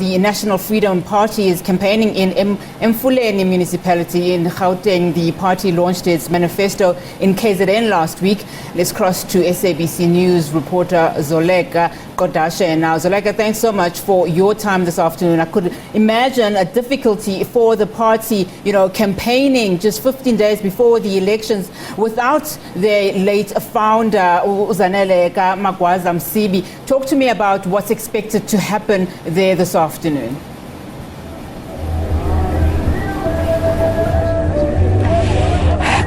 the National Freedom Party is campaigning in Emfuleni Municipality in Gauteng. The party launched its manifesto in KZN last week. Let's cross to SABC News reporter Zoleka Kodashe. Now, Zoleka, thanks so much for your time this afternoon. I could imagine a difficulty for the party, campaigning just 15 days before the elections without their late founder, Zanele Magwaza Msibi. Talk to me about what's expected to happen there this afternoon.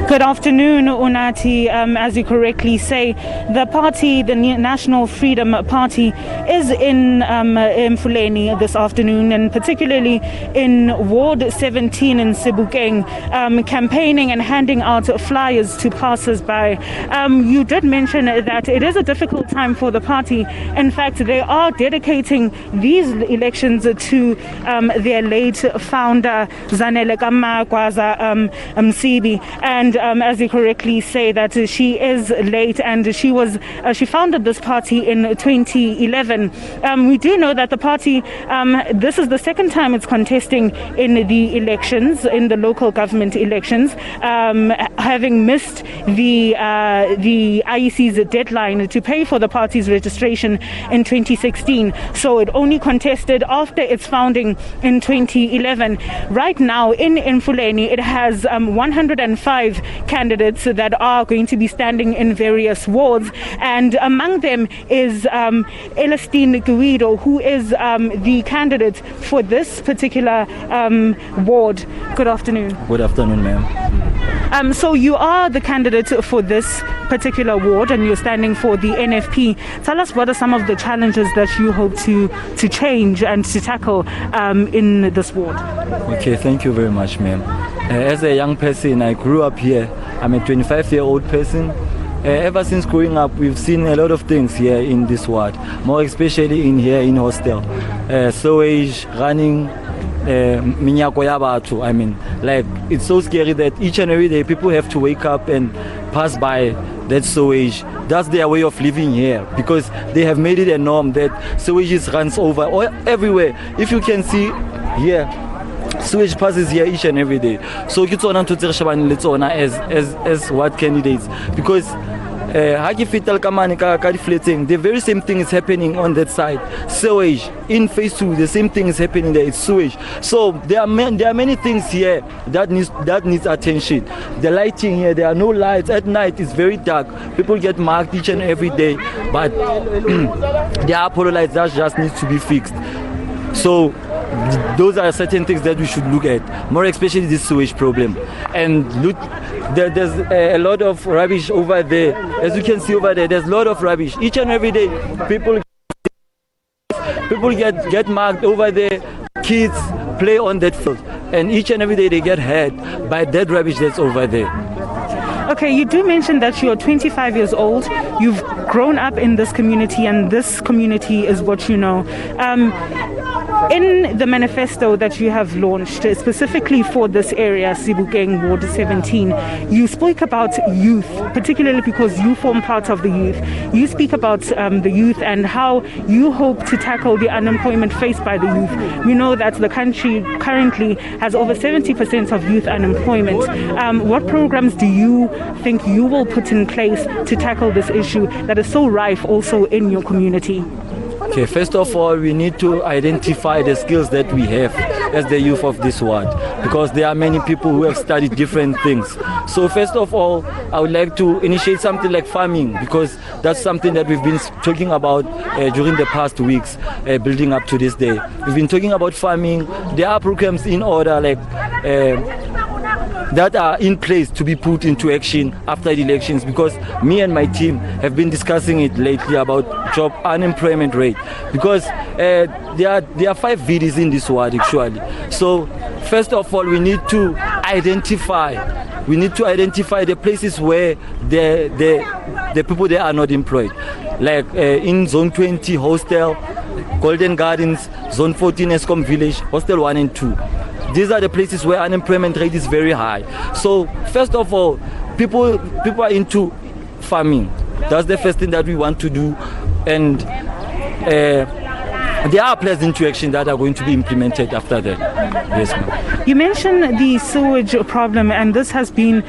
Good afternoon, Unati. As you correctly say, the party, the National Freedom Party, is in Emfuleni this afternoon, and particularly in Ward 17 in Sebokeng, campaigning and handing out flyers to passers-by. You did mention that it is a difficult time for the party. In fact, they are dedicating these elections to their late founder, Zanele Magwaza Msibi. And as you correctly say, that she is late, and she founded this party in 2011. We do know that the party, this is the second time it's contesting in the elections, in the local government elections, having missed the IEC's deadline to pay for the party's registration in 2016. So it only contested after its founding in 2011. Right now in Emfuleni, it has 105 candidates that are going to be standing in various wards, and among them is Elastine Guido, who is the candidate for this particular ward. Good afternoon. Good afternoon, ma'am. So you are the candidate for this particular ward, and you're standing for the NFP. Tell us, what are some of the challenges that you hope to change and to tackle in this ward? Okay, thank you very much, ma'am. As a young person, I grew up here. I'm a 25-year-old person. Ever since growing up, we've seen a lot of things here in this ward, more especially in hostel. Sewage, running, minyako ya batho. I mean, like, it's so scary that each and every day people have to wake up and pass by that sewage. That's their way of living here, because they have made it a norm that sewage runs over everywhere. If you can see here, sewage passes here each and every day. So as what candidates, because the very same thing is happening on that side. Sewage in phase 2, the same thing is happening there. It's sewage. So there are many things here that needs attention. The lighting here, there are no lights at night. It's very dark. People get marked each and every day, but there are polo lights that just needs to be fixed. So those are certain things that we should look at, more especially this sewage problem. And look, there's a lot of rubbish over there. As you can see over there, there's a lot of rubbish. Each and every day, people get marked over there. Kids play on that field, and each and every day they get hurt by that rubbish that's over there. Okay, you do mention that you're 25 years old. You've grown up in this community, and this community is what you know. In the manifesto that you have launched, specifically for this area, Sebokeng Ward 17, you spoke about youth, particularly because you form part of the youth. You speak about the youth and how you hope to tackle the unemployment faced by the youth. We know that the country currently has over 70% of youth unemployment. What programs do you think you will put in place to tackle this issue that is so rife also in your community? Okay, first of all, we need to identify the skills that we have as the youth of this ward, because there are many people who have studied different things. So first of all, I would like to initiate something like farming, because that's something that we've been talking about during the past weeks, building up to this day. We've been talking about farming. There are programs in order, like that are in place to be put into action after the elections, because me and my team have been discussing it lately about job unemployment rate, because there are 5 VDs in this ward actually. So first of all, we need to identify the places where the people there are not employed, like in zone 20 hostel, Golden Gardens, zone 14 Eskom Village, hostel 1 and 2. These are the places where unemployment rate is very high. So first of all, people are into farming. That's the first thing that we want to do. And there are plans into action that are going to be implemented after that. Yes, ma'am. You mentioned the sewage problem, and this has been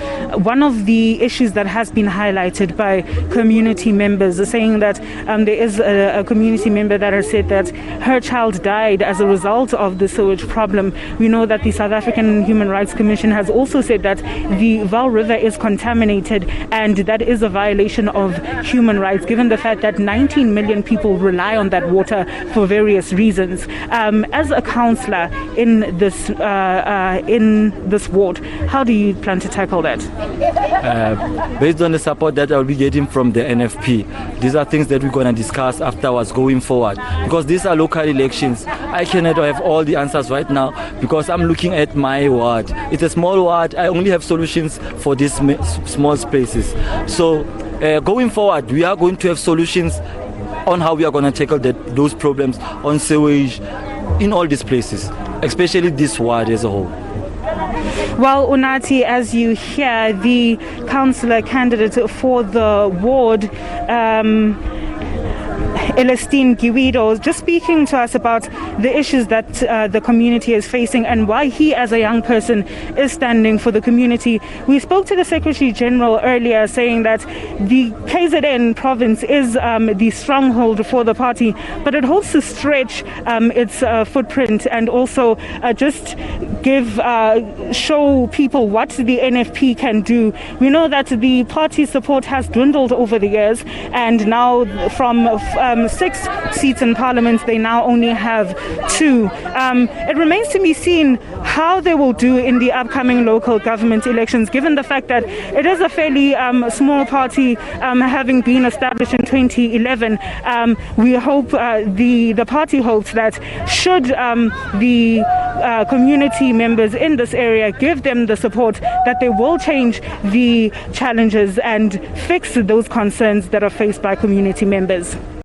one of the issues that has been highlighted by community members, saying that there is a community member that has said that her child died as a result of the sewage problem. We know that the South African Human Rights Commission has also said that the Vaal River is contaminated, and that is a violation of human rights, given the fact that 19 million people rely on that water for various reasons. As a councillor in this ward, how do you plan to tackle that? Based on the support that I'll be getting from the NFP, these are things that we're going to discuss afterwards going forward, because these are local elections. I cannot have all the answers right now because I'm looking at my ward. It's a small ward. I only have solutions for these small spaces. So going forward, we are going to have solutions on how we are going to tackle those problems on sewage in all these places, especially this ward as a whole. Well, Unathi, as you hear, the councillor candidate for the ward, Elestine Guido, just speaking to us about the issues that the community is facing and why he as a young person is standing for the community. We spoke to the Secretary General earlier saying that the KZN province is the stronghold for the party, but it hopes to stretch its footprint and also just show people what the NFP can do. We know that the party support has dwindled over the years, and now from 6 seats in parliament, they now only have 2. It remains to be seen how they will do in the upcoming local government elections, given the fact that it is a fairly small party, having been established in 2011. We hope, the party hopes that should the community members in this area give them the support, that they will change the challenges and fix those concerns that are faced by community members.